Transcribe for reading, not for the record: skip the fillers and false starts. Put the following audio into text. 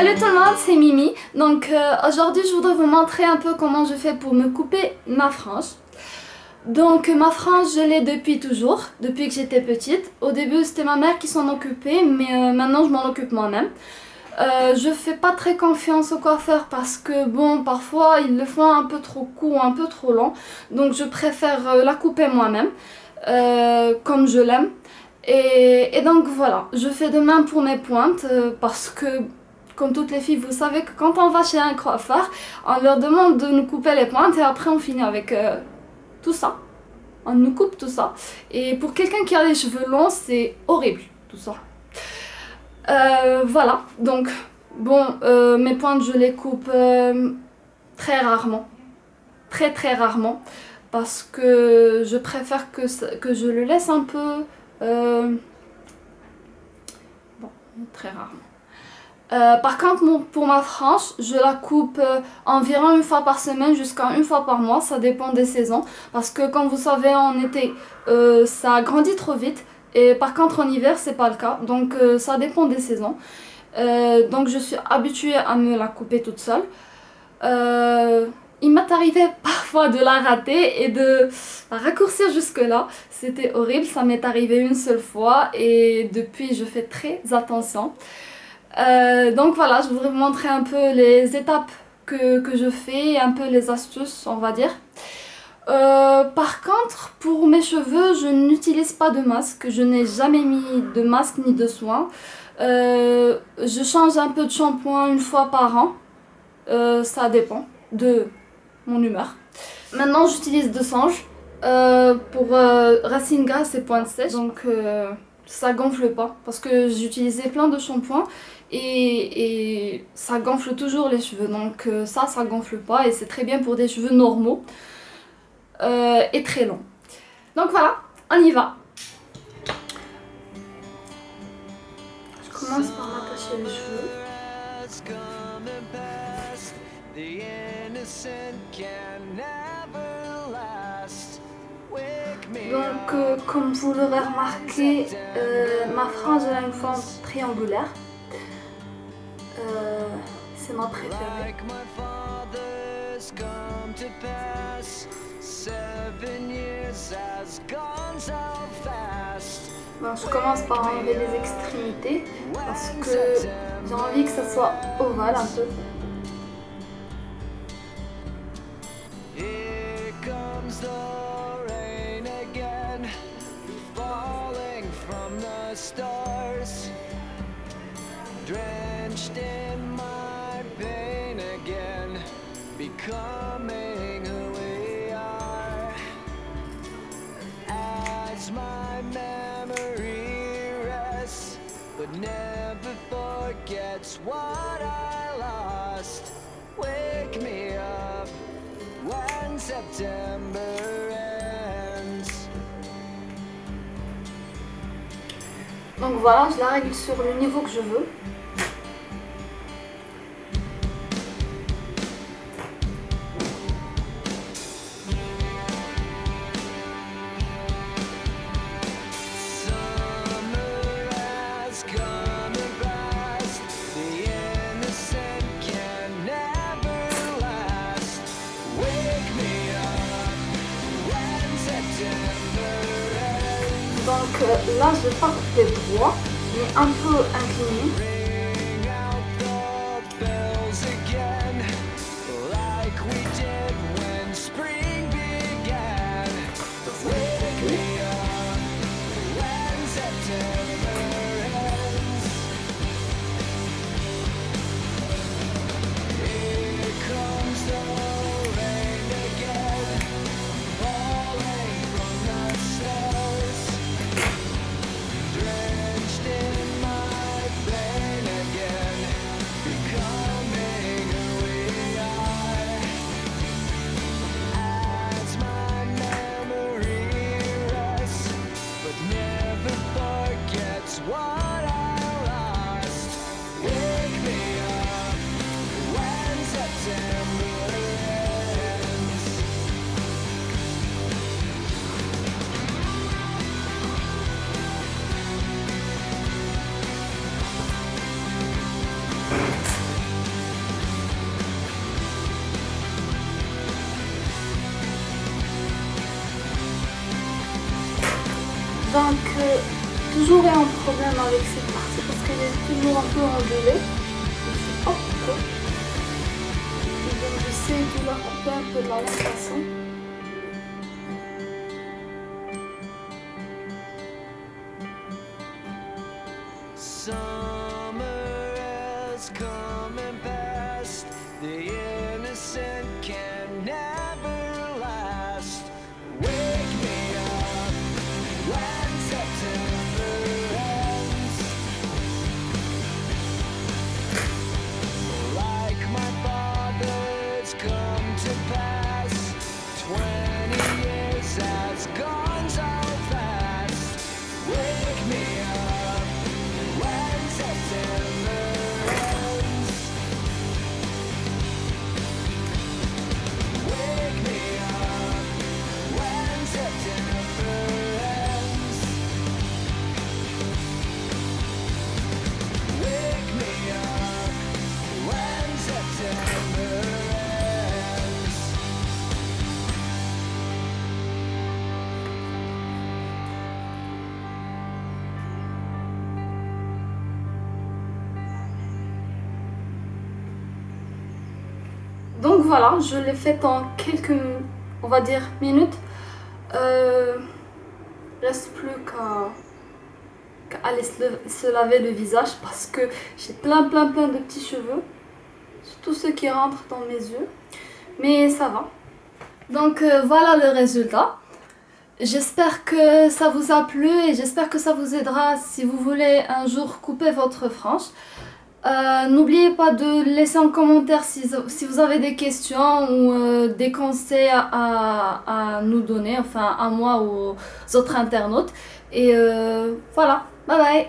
Salut tout le monde, c'est Mimi. Donc aujourd'hui je voudrais vous montrer un peu comment je fais pour me couper ma frange. Donc ma frange je l'ai depuis toujours, depuis que j'étais petite. Au début c'était ma mère qui s'en occupait, mais maintenant je m'en occupe moi-même. Je fais pas très confiance au coiffeur parce que bon, parfois ils le font un peu trop court, un peu trop long. Donc je préfère la couper moi-même, comme je l'aime. Et donc voilà, je fais de même pour mes pointes parce que comme toutes les filles, vous savez que quand on va chez un coiffeur, on leur demande de nous couper les pointes et après on finit avec tout ça. On nous coupe tout ça. Et pour quelqu'un qui a les cheveux longs, c'est horrible tout ça. Voilà, donc bon, mes pointes je les coupe très rarement. Très rarement. Parce que je préfère que je le laisse un peu... bon, très rarement. Par contre, pour ma frange, je la coupe environ une fois par semaine jusqu'à une fois par mois, ça dépend des saisons. Parce que comme vous savez, en été, ça grandit trop vite. Et par contre, en hiver, c'est pas le cas. Donc ça dépend des saisons. Donc je suis habituée à me la couper toute seule. Il m'est arrivé parfois de la rater et de la raccourcir jusque là. C'était horrible, ça m'est arrivé une seule fois et depuis je fais très attention. Donc voilà, je voudrais vous montrer un peu les étapes que je fais, un peu les astuces on va dire. Par contre, pour mes cheveux, je n'utilise pas de masque, je n'ai jamais mis de masque ni de soin. Je change un peu de shampoing une fois par an, ça dépend de mon humeur. Maintenant j'utilise de Sange pour racines grasses et pointes sèches, donc ça gonfle pas parce que j'utilisais plein de shampoings et ça gonfle toujours les cheveux, donc ça gonfle pas et c'est très bien pour des cheveux normaux et très longs. Donc voilà, on y va. Je commence par m'attacher les cheveux. Donc comme vous l'aurez remarqué, ma frange elle a une forme triangulaire. C'est ma préférée. Bon, je commence par enlever les extrémités parce que j'ai envie que ça soit ovale un peu. Stars drenched in my pain again, becoming who we are. As my memory rests, but never forgets what I lost. Wake me up when September ends. Donc voilà, je la règle sur le niveau que je veux. Donc là, je vais pas couper droit, mais un peu incliné. Donc, toujours un problème avec cette partie parce qu'elle est toujours un peu ondulée. Je sais pas pourquoi. Et donc, j'essaie de la couper un peu de la même façon. Summer has come and passed. The innocent can never last. Wake me up when September ends. Like my father, it's come to pass. 20 years has gone so fast. Wake me up when September ends. Wake me up when September ends. Wake me up when September ends. Donc voilà, je l'ai fait en quelques, on va dire, minutes. Reste plus qu'à aller se laver le visage parce que j'ai plein de petits cheveux. Surtout ceux qui rentrent dans mes yeux. Mais ça va. Donc voilà le résultat. J'espère que ça vous a plu et j'espère que ça vous aidera si vous voulez un jour couper votre frange. N'oubliez pas de laisser en commentaire si vous avez des questions ou des conseils à nous donner, enfin à moi ou aux autres internautes. Et voilà, bye bye!